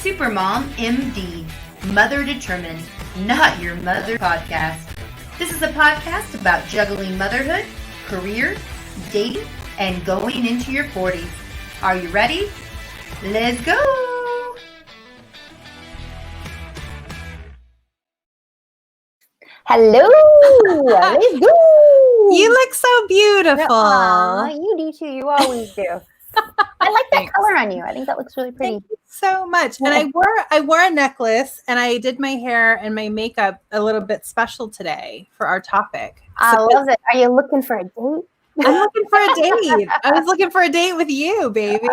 Supermom MD, Mother Determined, Not Your Mother podcast. This is a podcast about juggling motherhood, career, dating, and going into your 40s. Are you ready? Let's go! Hello! Let's go! You look so beautiful. Aww, you do too. You always do. I like that color on you. I think that looks really pretty. Thank you so much. And I wore a necklace and I did my hair and my makeup a little bit special today for our topic. I love it. Are you looking for a date? I'm looking for a date. I was looking for a date with you, baby.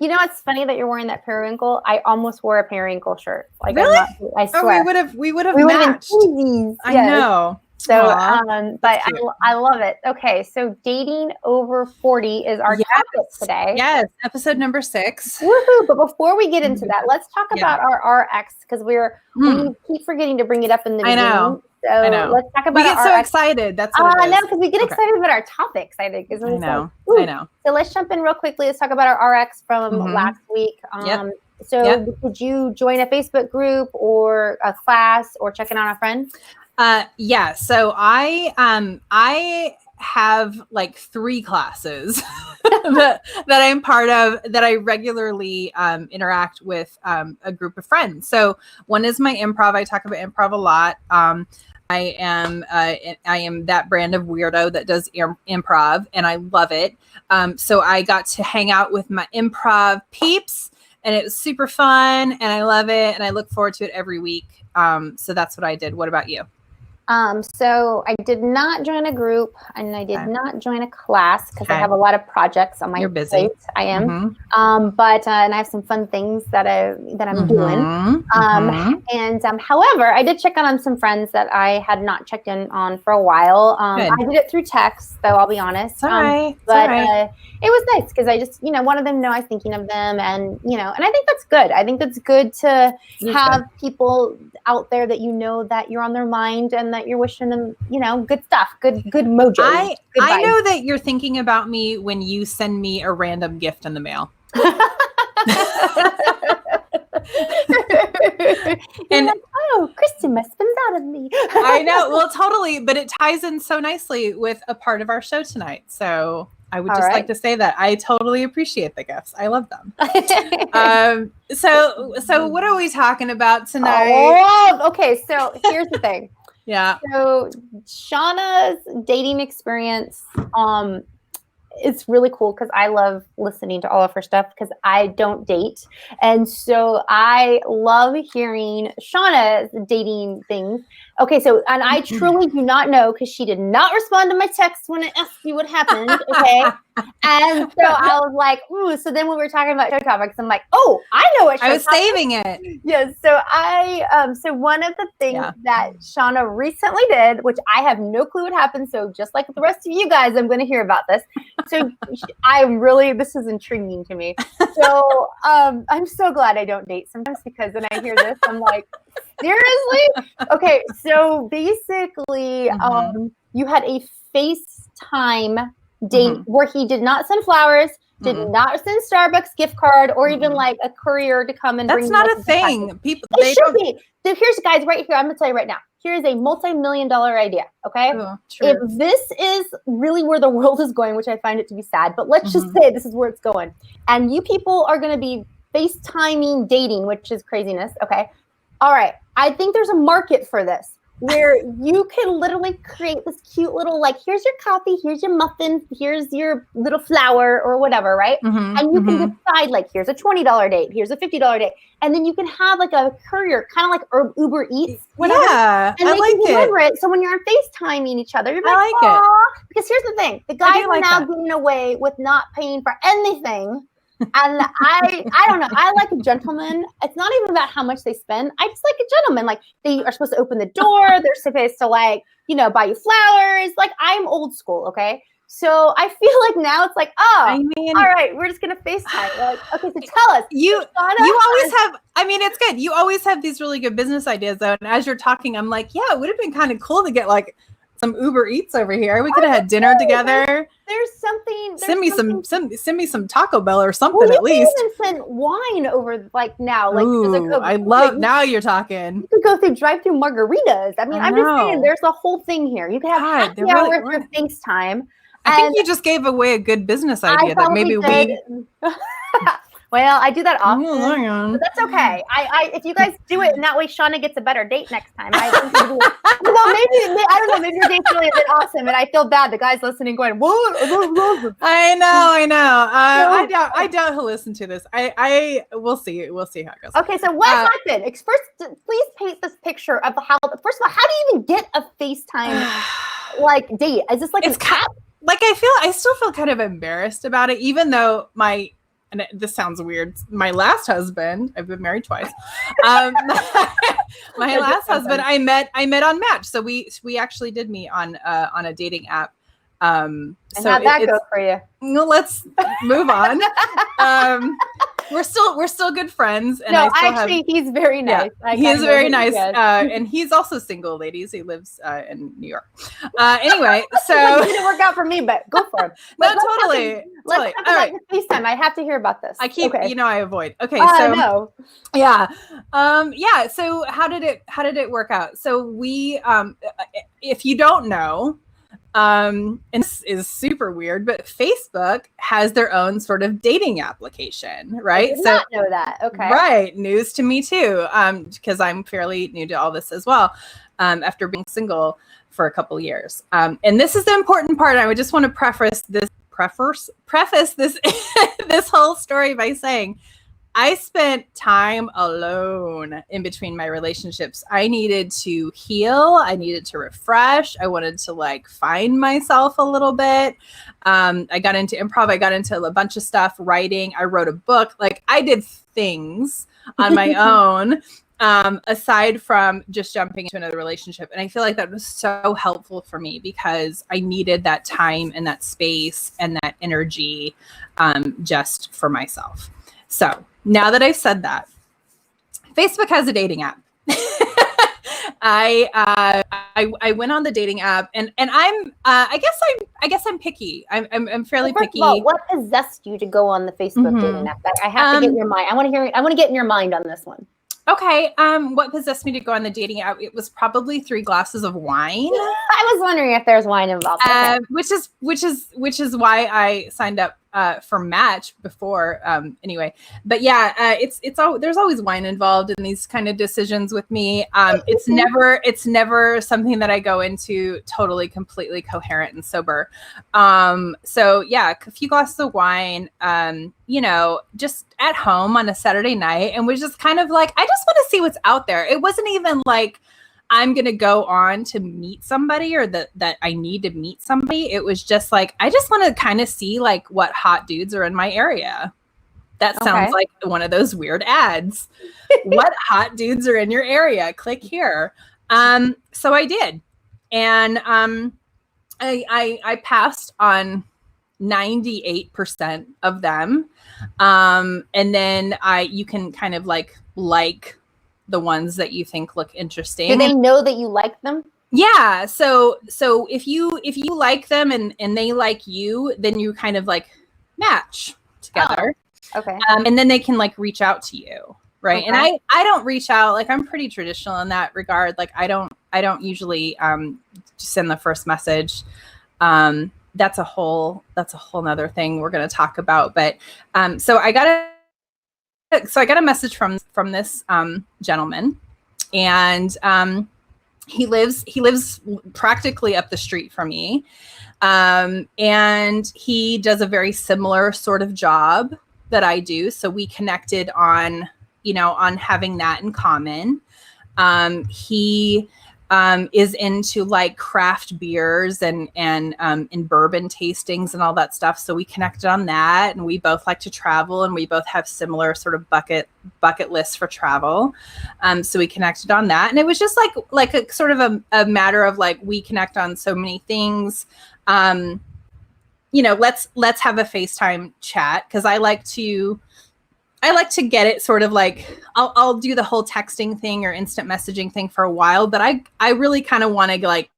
You know, it's funny that you're wearing that periwinkle. I almost wore a periwinkle shirt. Like, really? I swear. Oh, we would have matched. I know. So, but I love it. Okay, so dating over 40 is our topic today. Yes, episode number 6. Woohoo! But before we get into that, let's talk about our RX because we keep forgetting to bring it up in the beginning. I know. Let's talk about we get so excited. That's what it is. No, because we get excited about our topics, I think. I know. So let's jump in real quickly. Let's talk about our RX from last week. So did you join a Facebook group or a class or check in on a friend? Yeah. So I have like 3 classes that I'm part of that I regularly interact with a group of friends. So one is my improv. I talk about improv a lot. I am that brand of weirdo that does improv, and I love it. So I got to hang out with my improv peeps, and it was super fun, and I love it, and I look forward to it every week. So that's what I did. What about you? So I did not join a group and I did not join a class because I have a lot of projects on my plate. I am. But and I have some fun things that I'm doing. However, I did check on some friends that I had not checked in on for a while. I did it through text, though, I'll be honest. It was nice because I just, wanted them to know I was thinking of them and I think that's good. I think that's good to have people out there that that you're on their mind and that you're wishing them, good stuff, good mojo. I know that you're thinking about me when you send me a random gift in the mail. And like, oh, Kristin must have been proud of me. I know. Well, totally. But it ties in so nicely with a part of our show tonight. So I would like to say that I totally appreciate the gifts. I love them. So what are we talking about tonight? Okay. So here's the thing. Yeah. So Shanna's dating experience, it's really cool because I love listening to all of her stuff because I don't date. And so I love hearing Shanna's dating things. Okay, so, and I truly do not know because she did not respond to my text when I asked you what happened, okay? And so I was like, ooh, so then when we were talking about show topics, I'm like, oh, I know what show I was saving it. Yes, so so one of the things that Shanna recently did, which I have no clue what happened, so just like the rest of you guys, I'm going to hear about this. So this is intriguing to me. So I'm so glad I don't date sometimes because when I hear this, I'm like, seriously? Okay, so basically, you had a FaceTime date where he did not send flowers, did not send Starbucks gift card, or even like a courier to come and bring. That's not a thing. People, it should be. So here's guys right here. I'm gonna tell you right now. Here's a multi-million-dollar idea. Okay, if this is really where the world is going, which I find it to be sad, but let's just say this is where it's going, and you people are gonna be FaceTiming dating, which is craziness. Okay. All right. I think there's a market for this where you can literally create this cute little, like, here's your coffee, here's your muffin, here's your little flower or whatever, right? And you can decide, like, here's a $20 date, here's a $50 date. And then you can have like a courier, kind of like Uber Eats, whatever. Yeah, and they can deliver it. So when you're on FaceTiming each other, you're like, oh, because here's the thing. The guys are now getting away with not paying for anything. And I don't know. I like a gentleman. It's not even about how much they spend. I just like a gentleman. Like they are supposed to open the door. They're supposed to buy you flowers. Like I'm old school. Okay. So I feel like now it's like, all right, we're just going to FaceTime. Like, okay, so tell us. You always have, it's good. You always have these really good business ideas though. And as you're talking, I'm like, yeah, it would have been kind of cool to get like some Uber Eats over here. We could have had dinner together. There's something. Send me some Taco Bell or something at least. You even send wine over like now. Like ooh, I love now you're talking. You could go through drive-through margaritas. I mean, I'm just saying there's a whole thing here. You can have happy hour through FaceTime. I think you just gave away a good business idea that maybe we. Well, I do that often, but that's okay. I if you guys do it, and that way Shanna gets a better date next time. I think maybe I don't know. Maybe your date's really a bit awesome, and I feel bad. The guy's listening, going, "What?" I know. I doubt he'll listen to this. We'll see. We'll see how it goes. Okay, so what happened? First, please paint this picture of how. First of all, how do you even get a FaceTime like date? Is this like it's kind of, like I still feel kind of embarrassed about it, even though and this sounds weird. My last husband, I've been married twice. My last husband, I met on Match. So we actually did meet on a dating app. And so how'd that go for you? Well, let's move on. We're still good friends. And he's very nice. Yeah, he is very nice. And he's also single, ladies. He lives in New York. Anyway, so it didn't work out for me, but go for it. No, totally. Let's talk about FaceTime. I have to hear about this. I keep, I avoid. Okay, so no. Yeah, yeah. So how did it work out? So we, if you don't know. And this is super weird, but Facebook has their own sort of dating application, right? I did not know that. Okay. Right. News to me too. Because I'm fairly new to all this as well. After being single for a couple years. And this is the important part. I would just want to preface this this whole story by saying I spent time alone in between my relationships. I needed to heal. I needed to refresh. I wanted to find myself a little bit. I got into improv. I got into a bunch of stuff, writing. I wrote a book. I did things on my own, aside from just jumping into another relationship. And I feel like that was so helpful for me because I needed that time and that space and that energy just for myself. So now that I've said that, Facebook has a dating app. I went on the dating app and I'm I guess I'm picky. I'm fairly picky. Well, what possessed you to go on the Facebook dating app? I have to get in your mind. I want to get in your mind on this one. Okay. What possessed me to go on the dating app? It was probably 3 glasses of wine. I was wondering if there's wine involved. Okay. Which is why I signed up for Match before. Anyway, but yeah, there's always wine involved in these kind of decisions with me. It's never something that I go into totally, completely coherent and sober. So yeah, a few glasses of wine, just at home on a Saturday night, and was just kind of I just want to see what's out there. It wasn't even I'm going to go on to meet somebody or that I need to meet somebody. It was just I just want to kind of see what hot dudes are in my area. That sounds like one of those weird ads. What hot dudes are in your area? Click here. So I did. And I passed on 98% of them. And then you can kind of like the ones that you think look interesting. Do they know that you like them? Yeah. So if you like them and they like you, then you kind of match together. Oh, okay. And then they can reach out to you. Right. Okay. And I don't reach out. I'm pretty traditional in that regard. I don't usually send the first message. That's a whole nother thing we're going to talk about. But so I got a message from this gentleman, and he lives practically up the street from me, and he does a very similar sort of job that I do. So we connected on having that in common. He is into craft beers and bourbon tastings and all that stuff. So we connected on that, and we both like to travel, and we both have similar sort of bucket lists for travel. So we connected on that, and it was just like a sort of a matter of we connect on so many things. Let's have a FaceTime chat, because I like to get it sort of I'll do the whole texting thing or instant messaging thing for a while, but I really kind of want to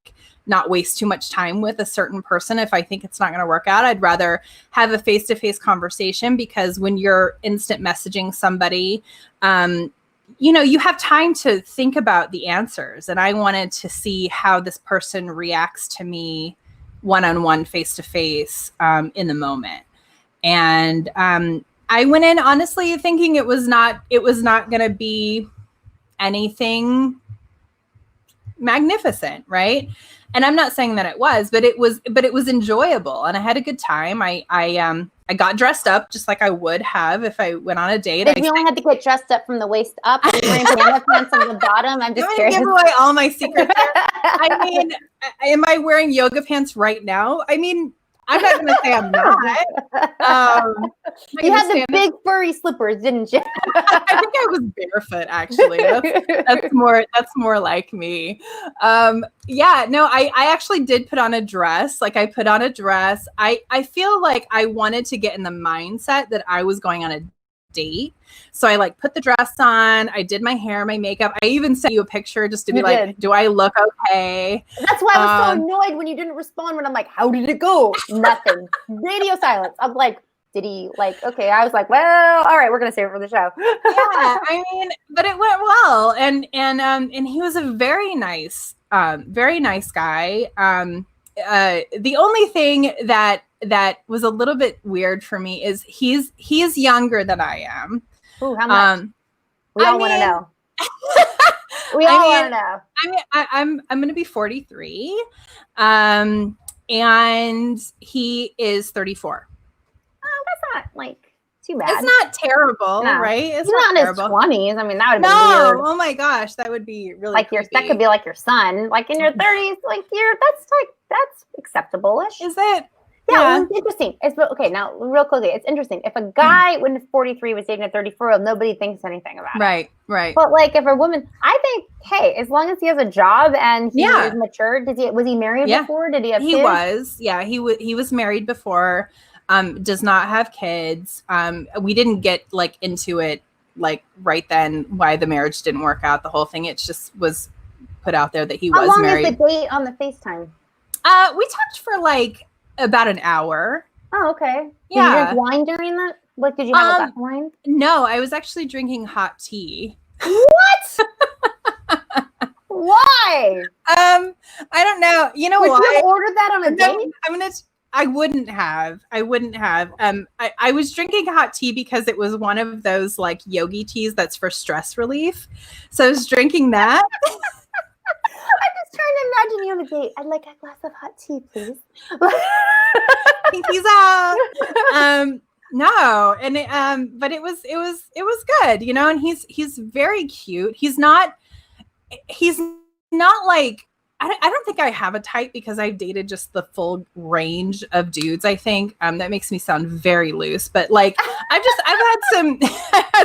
not waste too much time with a certain person if I think it's not going to work out. I'd rather have a face-to-face conversation, because when you're instant messaging somebody, you have time to think about the answers. And I wanted to see how this person reacts to me one-on-one, face-to-face, in the moment. And I went in honestly thinking it was not going to be anything magnificent, right? And I'm not saying that it was, but it was enjoyable, and I had a good time. I got dressed up just like I would have if I went on a date. If you only had to get dressed up from the waist up, and wearing pajama pants on the bottom. I'm just curious. Give away all my secrets. I mean, am I wearing yoga pants right now? I mean, I'm not going to say I'm not. You had the big furry slippers, didn't you? I think I was barefoot, actually. That's more like me. I actually did put on a dress. Like, I put on a dress. I feel like I wanted to get in the mindset that I was going on a date. So I like put the dress on. I did my hair, my makeup. I even sent you a picture just to be do I look okay? That's why I was so annoyed when you didn't respond, when I'm like, how did it go? Nothing. Radio silence. I'm like, did he okay. I was like, well, all right, we're going to save it for the show. Yeah, I mean, but it went well. And he was a very nice guy. The only thing that was a little bit weird for me is he's younger than I am. Ooh, how much? We all want to know. We all want to know. I mean, I'm going to be 43, and he is 34. Oh, that's not too bad. It's not terrible, right? It's not in his 20s. I mean, that would be weird. Oh my gosh, that would be really that could be like your son. Like in your 30s, that's acceptable-ish. Is it? Yeah. Well, it's interesting. Okay, now real quickly, it's interesting. If a guy when 43 was dating a 34-year-old, nobody thinks anything about it. Right. But if a woman, I think, hey, as long as he has a job and he is mature, was he married before? Did he have kids? He was. Yeah, he was married before. Does not have kids. We didn't get into it right then why the marriage didn't work out. The whole thing, it just was put out there that he was married. How long is the date on the FaceTime? We talked for about an hour. Oh, okay. Yeah. Did you drink wine during that? Did you have a glass of wine? No, I was actually drinking hot tea. What? Why? I don't know. You know Would why? you have ordered that on a date? I wouldn't have. I was drinking hot tea because it was one of those yogi teas that's for stress relief. So I was drinking that. I'm just trying to imagine you on a date. I'd like a glass of hot tea, please. Pinkies out. No, and but it was good, and he's very cute. He's not I don't think I have a type, because I've dated just the full range of dudes. I think that makes me sound very loose, but I've had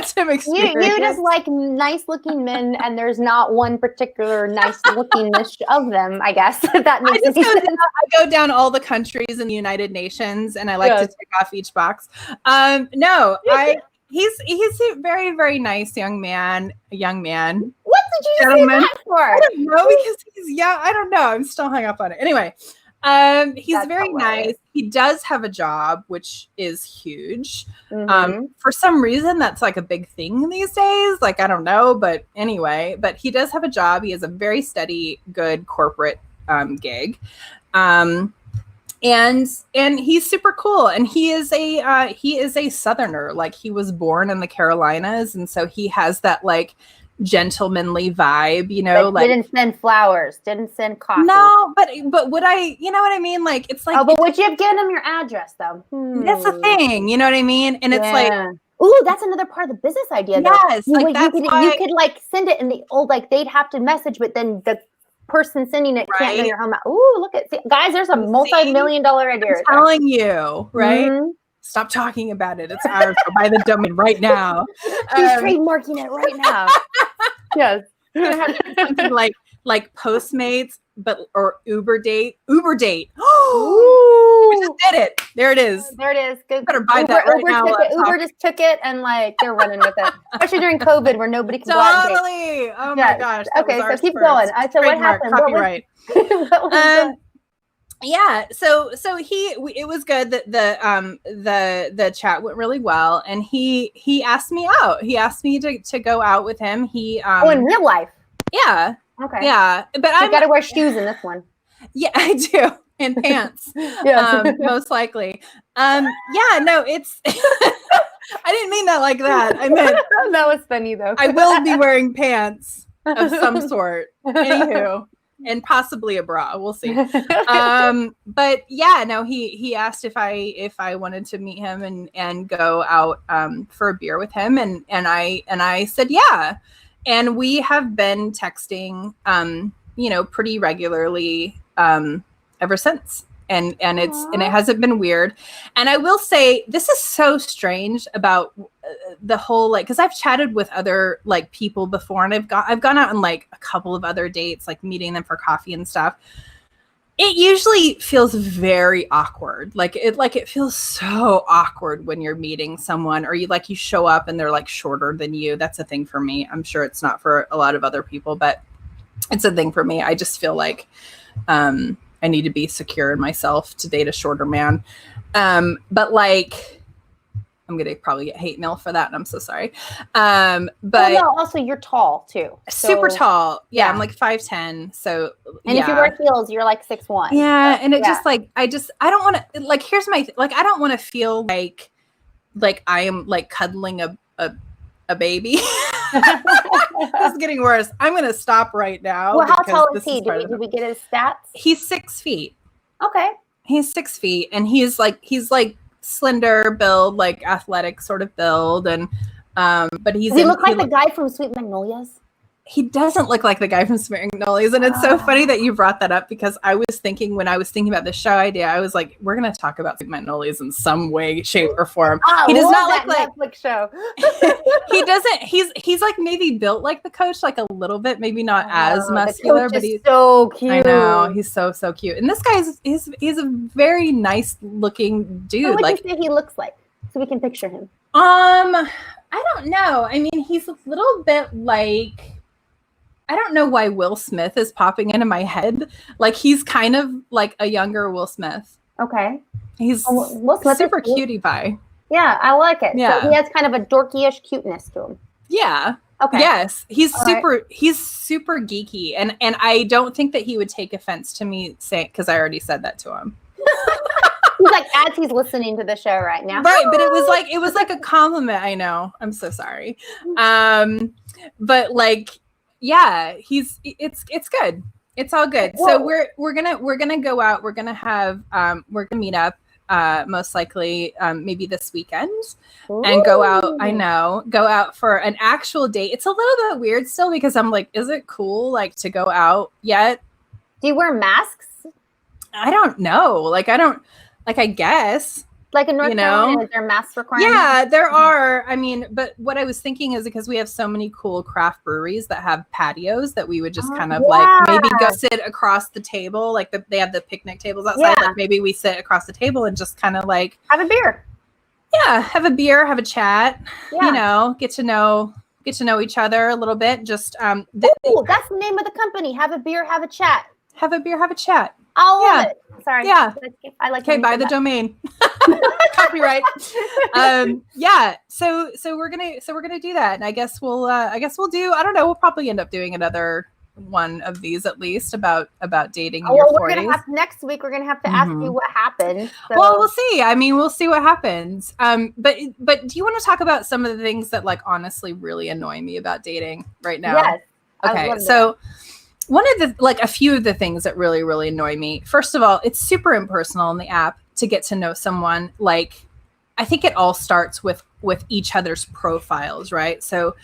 some experience. You just like nice looking men, and there's not one particular nice lookingness of them, I guess. That makes sense. I go down all the countries in the United Nations, and I like to tick off each box. He's a very, very nice young man. What did you say that for? I don't know, because he's young. I don't know. I'm still hung up on it. Anyway, he's very nice. He does have a job, which is huge. Mm-hmm. For some reason, that's a big thing these days. I don't know, but anyway, but he does have a job. He has a very steady, good corporate gig. And he's super cool, and he is a Southerner. He was born in the Carolinas, and so he has that gentlemanly vibe, didn't send flowers, didn't send coffee. No, but would I, you know what I mean? But would you have given him your address though? That's the thing, you know what I mean? And it's ooh, that's another part of the business idea. Yes, you could send it in the old, they'd have to message, but then the person sending it can't know your home. Ooh, look at guys, there's a multi-million-dollar idea. I'm telling you, right? Mm-hmm. Stop talking about it. It's ours. Go buy the domain right now. He's trademarking it right now. Yes. You're gonna have to do something like Postmates, or Uber date. Ooh, just did it. There it is. There it is. Good. Better buy that right now. Uber just took it and like they're running with it, especially during COVID where nobody can go out and date. Oh my gosh. Okay, so keep going. So what happened? Copyright. What was yeah, so it was good that the chat went really well, and he asked me out. He asked me to go out with him. He in real life. Yeah. Okay. Yeah, but I got to wear shoes in this one. Yeah, I do, and pants. Most likely. Yeah, no, it's. I didn't mean that like that. I meant that was funny though. I will be wearing pants of some sort. Anywho. And possibly a bra. We'll see. But yeah, no, he asked if I wanted to meet him and go out for a beer with him, and I said yeah. And we have been texting pretty regularly ever since. And it hasn't been weird. And I will say this is so strange about the whole because I've chatted with other people before, and I've gone out on a couple of other dates, meeting them for coffee and stuff. It usually feels very awkward. It feels so awkward when you're meeting someone, or you show up and they're shorter than you. That's a thing for me. I'm sure it's not for a lot of other people, but it's a thing for me. I just feel like I need to be secure in myself to date a shorter man. But I'm going to probably get hate mail for that, and I'm so sorry. But also you're tall too. Super tall. Yeah, I'm 5'10". So and if you wear heels, you're 6'1". Yeah, and it just I don't want to here's my I don't want to feel like I am cuddling a baby. It's getting worse. I'm going to stop right now. Well, how tall is he? Did we get his stats? He's 6 feet. Okay. He's 6 feet, and he's slender build, athletic sort of build, and but does he look like the guy from Sweet Magnolias? He doesn't look like the guy from Sweet Magnolias, and it's so funny that you brought that up, because I was thinking when I was thinking about the show idea, I was like, we're going to talk about Sweet Magnolias in some way, shape, or form. He does not look like Netflix show. He doesn't. He's maybe built like the coach, a little bit, maybe not as muscular, but he's so cute. I know, he's so cute, and this guy he's a very nice looking dude. What do you say he looks like, so we can picture him? I don't know. I mean, he's a little bit I don't know why Will Smith is popping into my head. He's kind of a younger Will Smith. Okay. He's Will Smith super cutie pie. Yeah, I like it. Yeah. So he has kind of a dorky-ish cuteness to him. Yeah. Okay. Yes. He's super geeky. And I don't think that he would take offense to me saying, because I already said that to him. He's as he's listening to the show right now. Right. But it was like a compliment. I know. I'm so sorry. But yeah, it's good. It's all good. Well, so we're gonna go out. We're gonna have we're gonna meet up most likely maybe this weekend and go out. Go out for an actual date. It's a little bit weird still, because I'm is it cool to go out yet? Do you wear masks? I don't know. I guess. In North Carolina, is there mask requirements? Yeah, there are. I mean, but what I was thinking is because we have so many cool craft breweries that have patios that we would just kind of maybe go sit across the table. They have the picnic tables outside. Yeah. Maybe we sit across the table and just kind of have a beer. Yeah, have a beer, have a chat. Yeah. Get to know each other a little bit. Just that's the name of the company. Have a beer, have a chat. Have a beer, have a chat. I love it. Sorry. Yeah. I like. Okay, buy the domain. Copyright. Yeah. So we're gonna do that, and I guess we'll do. I don't know. We'll probably end up doing another one of these at least about dating in your 40s. Next week we're gonna have to ask you what happened. So. Well, we'll see. I mean, we'll see what happens. But do you want to talk about some of the things that honestly really annoy me about dating right now? Yes. Okay. So. One of the a few of the things that really, really annoy me. First of all, it's super impersonal in the app to get to know someone. I think it all starts with each other's profiles, right? So,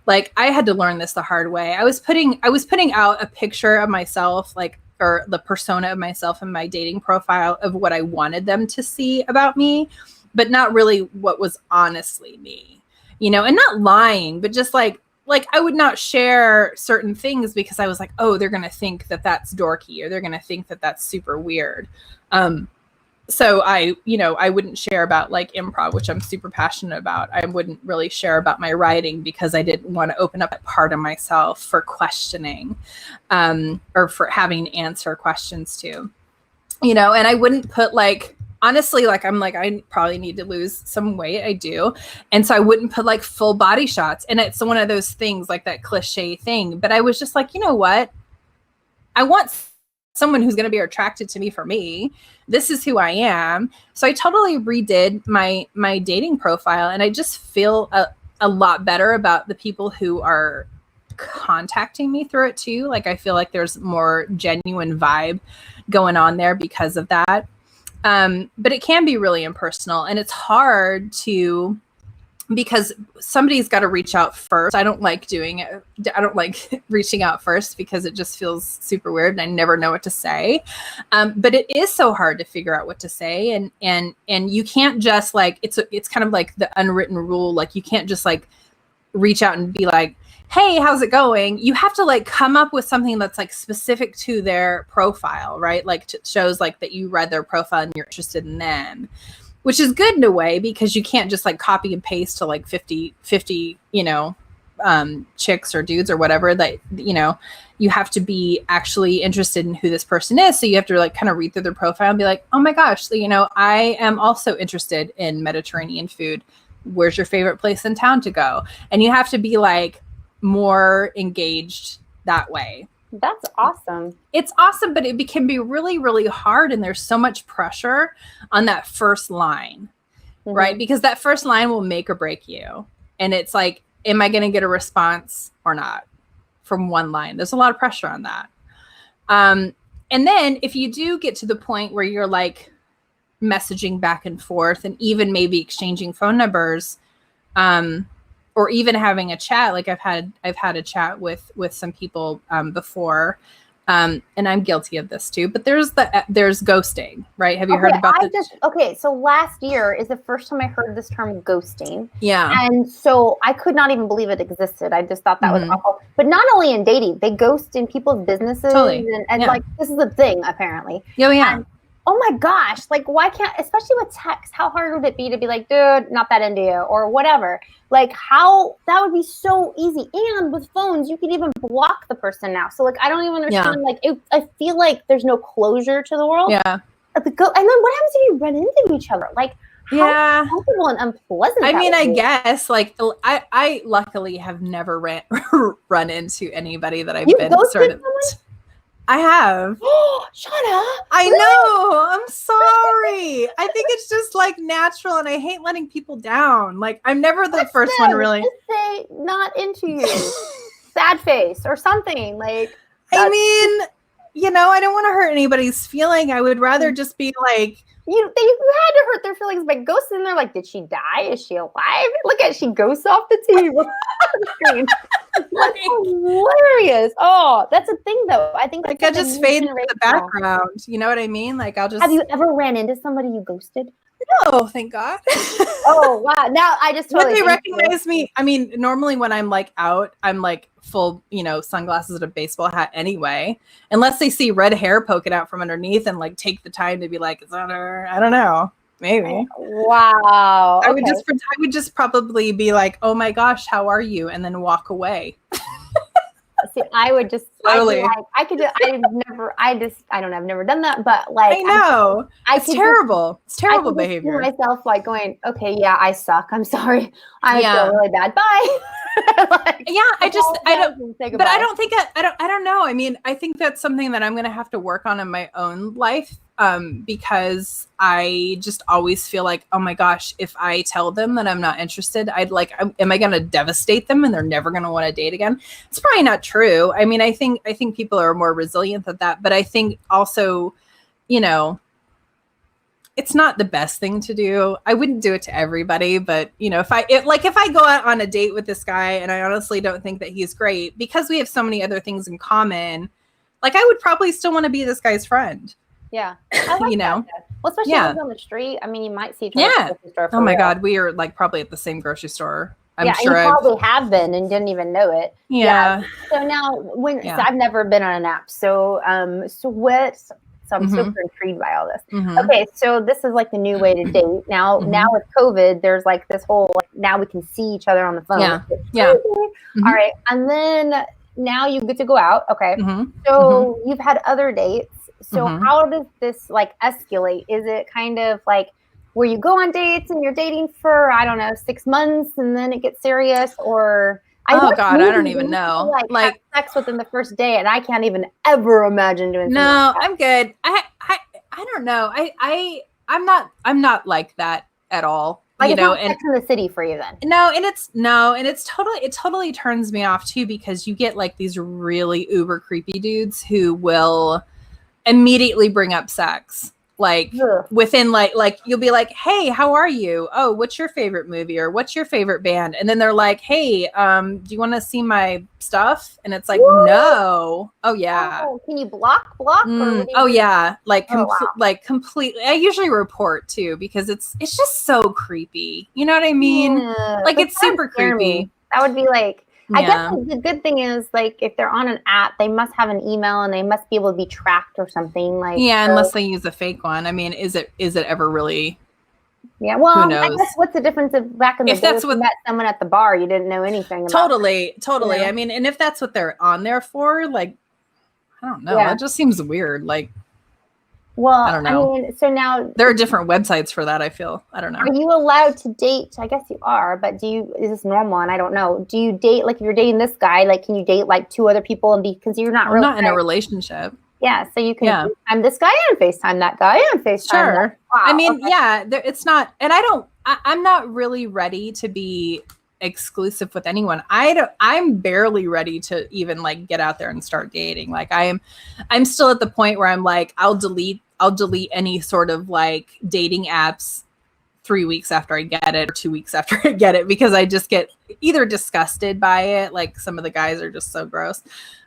I had to learn this the hard way. I was putting out a picture of myself, or the persona of myself in my dating profile of what I wanted them to see about me, but not really what was honestly me, and not lying, but just I would not share certain things because I was oh, they're going to think that that's dorky, or they're going to think that that's super weird. so I wouldn't share about like improv, which I'm super passionate about. I wouldn't really share about my writing because I didn't want to open up that part of myself for questioning, or for having to answer questions to, and I wouldn't put like, honestly, like I'm like, I probably need to lose some weight. I do. And so I wouldn't put like full body shots. And it's one of those things, like that cliche thing. But I was just like, you know what? I want someone who's going to be attracted to me for me. This is who I am. So I totally redid my dating profile. And I just feel a lot better about the people who are contacting me through it too. Like, I feel like there's more genuine vibe going on there because of that. But it can be really impersonal, and it's hard because somebody's got to reach out first. I don't like doing it. I don't like reaching out first because it just feels super weird and I never know what to say. But it is so hard to figure out what to say. And you can't just like, it's kind of like the unwritten rule. Like, you can't just like reach out and be like, hey, how's it going? You have to like come up with something that's like specific to their profile, right? Like, shows like that you read their profile and you're interested in them, which is good in a way because you can't just like copy and paste to like 50, chicks or dudes or whatever that, you have to be actually interested in who this person is. So you have to like kind of read through their profile and be like, oh my gosh, I am also interested in Mediterranean food. Where's your favorite place in town to go? And you have to be like more engaged that way. That's awesome. It's awesome, but it can be really, really hard. And there's so much pressure on that first line, right? Because that first line will make or break you. And it's like, am I going to get a response or not from one line? There's a lot of pressure on that. And then if you do get to the point where you're like messaging back and forth and even maybe exchanging phone numbers, or even having a chat, like I've had a chat with some people before, and I'm guilty of this too. But there's ghosting, right? Have you heard about this? Okay, so last year is the first time I heard this term ghosting. Yeah, and so I could not even believe it existed. I just thought that was awful. But not only in dating, they ghost in people's businesses, and like this is a thing apparently. Yeah. And, oh my gosh, like why can't, especially with text, how hard would it be to be like, dude, not that into you or whatever? Like how that would be so easy. And with phones, you can even block the person now. So like, I don't even understand. Like I feel like there's no closure to the world. Yeah. And then what happens if you run into each other? Like how uncomfortable and unpleasant. I mean, I guess like I luckily have never run into anybody that I've been sort of. I have. Oh, Shanna. I know. I'm sorry. I think it's just like natural, and I hate letting people down. Like, I'm never the first one really. Just say not into you. Sad face or something. Like, I mean, I don't want to hurt anybody's feeling. I would rather just be like, you had to hurt their feelings by ghosting. They're like, did she die? Is she alive? Look at, she ghosts off the screen. That's hilarious. Oh, that's a thing though. I think like I just fade into the background. You know what I mean? Like I'll just. Have you ever ran into somebody you ghosted? No, thank God. Oh wow! Now I just totally. When they recognize me, I mean, normally when I'm like out, I'm like full, sunglasses and a baseball hat anyway. Unless they see red hair poking out from underneath and like take the time to be like, is that her? I don't know. Maybe. Wow. I would just probably be like, oh my gosh, how are you? And then walk away. See, I would just totally. I've never done that, but like I know it's terrible. It's terrible behavior. Myself like going, okay, yeah, I suck. I'm sorry. I feel really bad. Bye. Like, yeah, I don't know. I mean, I think that's something that I'm going to have to work on in my own life. Because I just always feel like, oh my gosh, if I tell them that I'm not interested, am I going to devastate them and they're never going to want to date again? It's probably not true. I mean, I think people are more resilient than that, but I think also, it's not the best thing to do. I wouldn't do it to everybody, but if I go out on a date with this guy and I honestly don't think that he's great because we have so many other things in common, like I would probably still want to be this guy's friend. Yeah. I like that. Well, especially on the street. I mean, you might see each other at the grocery store. Oh my God. We are like probably at the same grocery store. I'm sure you probably have been and didn't even know it. Yeah. So now so I've never been on an app. So, So I'm super intrigued by all this. Okay, so this is like the new way to date. Now with COVID, there's like this whole, like, now we can see each other on the phone. Yeah. All right. And then now you get to go out. Okay. So you've had other dates. So how does this like escalate? Is it kind of like where you go on dates and you're dating for, I don't know, 6 months and then it gets serious? Or I don't even know. Like have sex within the first day, and I can't even ever imagine doing. No, I'm good. I don't know. I'm not like that at all. Like, it's not Sex in the City for you then. It totally turns me off too, because you get like these really uber creepy dudes who will immediately bring up sex. Like within like you'll be like, hey, how are you? Oh, what's your favorite movie, or what's your favorite band? And then they're like, hey, do you want to see my stuff? And it's like, no. Oh yeah. Oh, can you block? Oh yeah. Like completely. I usually report too, because it's just so creepy. You know what I mean? Like, it's super creepy. That would be like, I guess the good thing is, like, if they're on an app, they must have an email and they must be able to be tracked or something. Like, unless they use a fake one. I mean, is it ever really? Yeah, well, I guess what's the difference of back in the day if you met someone at the bar, you didn't know anything about? Totally. Yeah. I mean, and if that's what they're on there for, like, I don't know. It just seems weird. Like, well, I don't know. I mean, so now there are different websites for that, I feel. I don't know. Are you allowed to date? I guess you are, but is this normal? And I don't know. Do you date, like, if you're dating this guy, like, can you date like 2 other people and because you're not really in a relationship? Yeah, so you can FaceTime this guy and FaceTime that guy and FaceTime. Sure. Wow, I mean, it's not, and I'm not really ready to be exclusive with anyone. I'm barely ready to even like get out there and start dating. Like, I'm still at the point where I'm like, I'll delete any sort of like dating apps 3 weeks after I get it, or 2 weeks after I get it, because I just get either disgusted by it. Like, some of the guys are just so gross.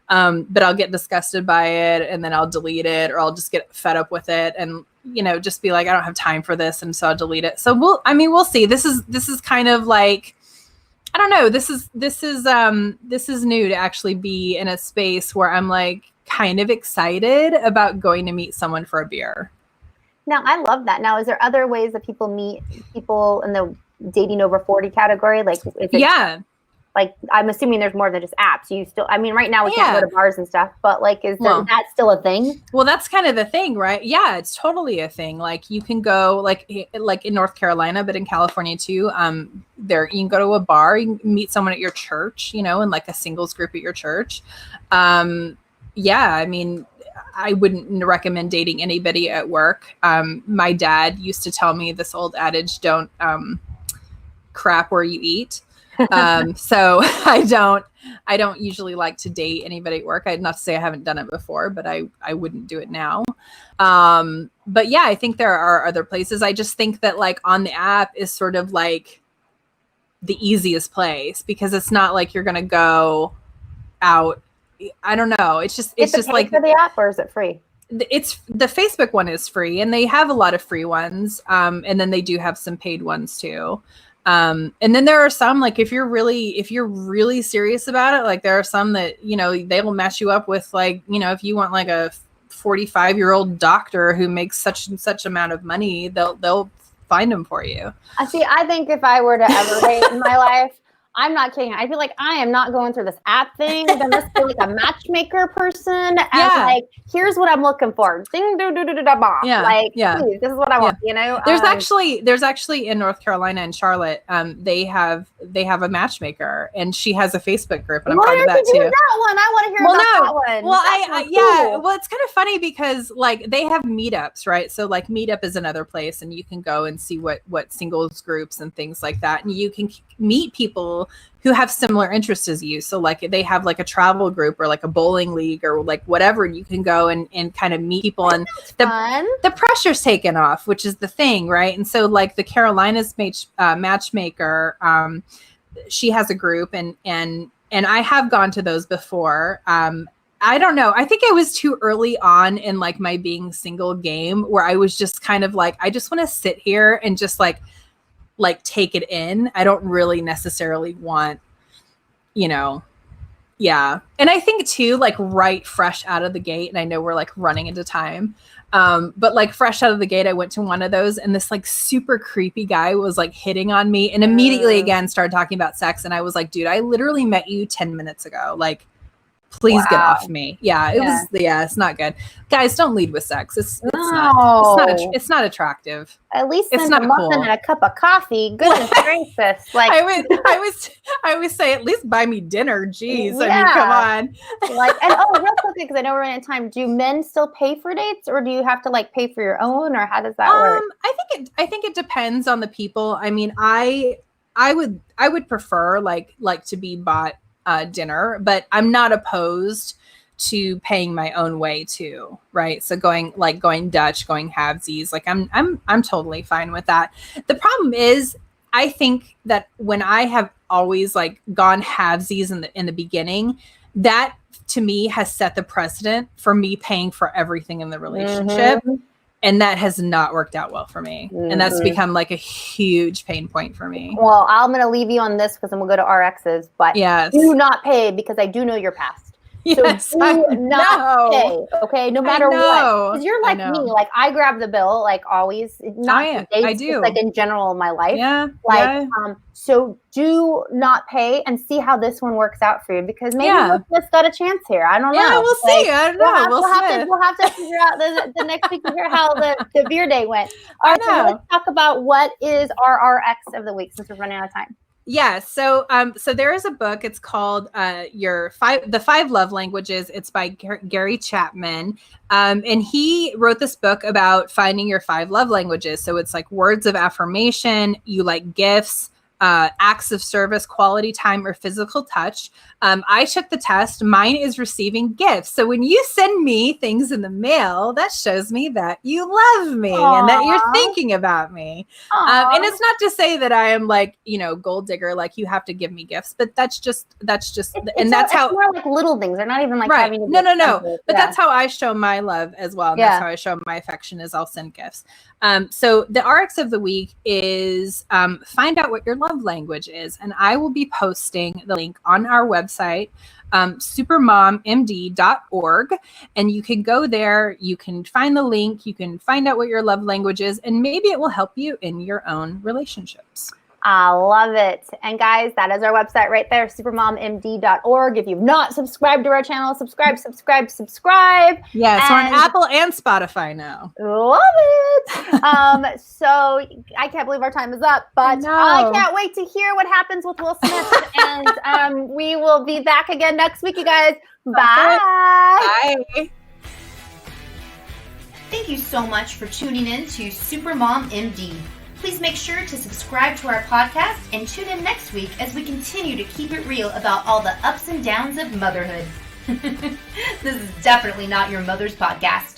But I'll get disgusted by it and then I'll delete it, or I'll just get fed up with it and, just be like, I don't have time for this. And so I'll delete it. So we'll see. This is kind of like, I don't know. This is new to actually be in a space where I'm like kind of excited about going to meet someone for a beer. Now, I love that. Now, is there other ways that people meet people in the dating over 40 category? Like, like, I'm assuming there's more than just apps. Right now we can't go to bars and stuff, but like, is that still a thing? Well, that's kind of the thing, right? Yeah, it's totally a thing. Like, you can go like in North Carolina, but in California too. There you can go to a bar, you can meet someone at your church, in like a singles group at your church. I mean, I wouldn't recommend dating anybody at work. My dad used to tell me this old adage, don't crap where you eat. So I don't usually like to date anybody at work. Not to say I haven't done it before, but I wouldn't do it now. But yeah, I think there are other places. I just think that like on the app is sort of like the easiest place, because it's not like you're going to go out. I don't know. It's just like for the app, or is it free? It's the Facebook one is free, and they have a lot of free ones. And then they do have some paid ones too. And then there are some, like, if you're really serious about it, like there are some that, they will match you up with, like, if you want like a 45-year-old doctor who makes such and such amount of money, they'll find them for you. I think if I were to ever date in my life, I'm not kidding. I feel like I am not going through this app thing. There must be like a matchmaker person. And like, here's what I'm looking for. Ding, do, do, do, do, da, bah. Like, please, this is what I want, There's actually in North Carolina and Charlotte, they have a matchmaker, and she has a Facebook group, and I'm part of that too. That one? I want to hear about that one. Well, well, it's kind of funny because like they have meetups, right? So like Meetup is another place, and you can go and see what singles groups and things like that, and you can meet people who have similar interests as you. So like they have like a travel group or like a bowling league or like whatever, and you can go and kind of meet people, and the pressure's taken off, which is the thing, right? And so like the Carolinas matchmaker, she has a group, and I have gone to those before. I don't know. I think I was too early on in like my being single game, where I was just kind of like, I just want to sit here and just like take it in. I don't really necessarily want, And I think too, like right fresh out of the gate, and I know we're like running into time. But like fresh out of the gate, I went to one of those and this like super creepy guy was like hitting on me and immediately again started talking about sex. And I was like, dude, I literally met you 10 minutes ago. Like, please get off me. Yeah, it's not good. Guys, don't lead with sex. It's not attractive. At least it's send not a muffin cool. and a cup of coffee. Goodness gracious. Like I always say at least buy me dinner. Jeez. I mean, come on. Like, and real quick, because I know we're running out of time. Do men still pay for dates, or do you have to like pay for your own, or how does that work? I think it depends on the people. I mean, I would prefer like to be bought dinner, but I'm not opposed to paying my own way too, right? So going Dutch, going halvesies, like I'm totally fine with that. The problem is, I think that when I have always like gone halvesies in the beginning, that to me has set the precedent for me paying for everything in the relationship. And that has not worked out well for me. And that's become like a huge pain point for me. Well, I'm going to leave you on this because then we'll go to RXs. But do not pay, because I do know your past. Yes, so do not pay, okay? No matter what. Because you're like me. Like, I grab the bill, like always. Not dates, I do. Just like in general in my life. Yeah. Like, so do not pay and see how this one works out for you, because maybe let's got a chance here. I don't know. Yeah, we'll see. I don't know. We'll have to figure out the next week to hear how the beer day went. All right, so let's talk about what is our RX of the week, since we're running out of time. Yeah. So there is a book. It's called The 5 Love Languages. It's by Gary Chapman. And he wrote this book about finding your 5 love languages. So it's like words of affirmation, you like gifts, acts of service, quality time, or physical touch. I took the test. Mine is receiving gifts. So when you send me things in the mail, that shows me that you love me and that you're thinking about me. And it's not to say that I am like, gold digger, like you have to give me gifts, but that's how more like little things. They're not even like having to no. But that's how I show my love as well. And that's how I show my affection, is I'll send gifts. So the RX of the week is find out what your love language is. And I will be posting the link on our website, supermommd.org. And you can go there, you can find the link, you can find out what your love language is, and maybe it will help you in your own relationships. I love it. And guys, that is our website right there, supermommd.org. If you've not subscribed to our channel, subscribe. Yeah, so on Apple and Spotify now. Love it. So I can't believe our time is up, but I can't wait to hear what happens with Will Smith. And we will be back again next week, you guys. Bye. Bye. Thank you so much for tuning in to Supermom MD. Please make sure to subscribe to our podcast and tune in next week as we continue to keep it real about all the ups and downs of motherhood. This is definitely not your mother's podcast.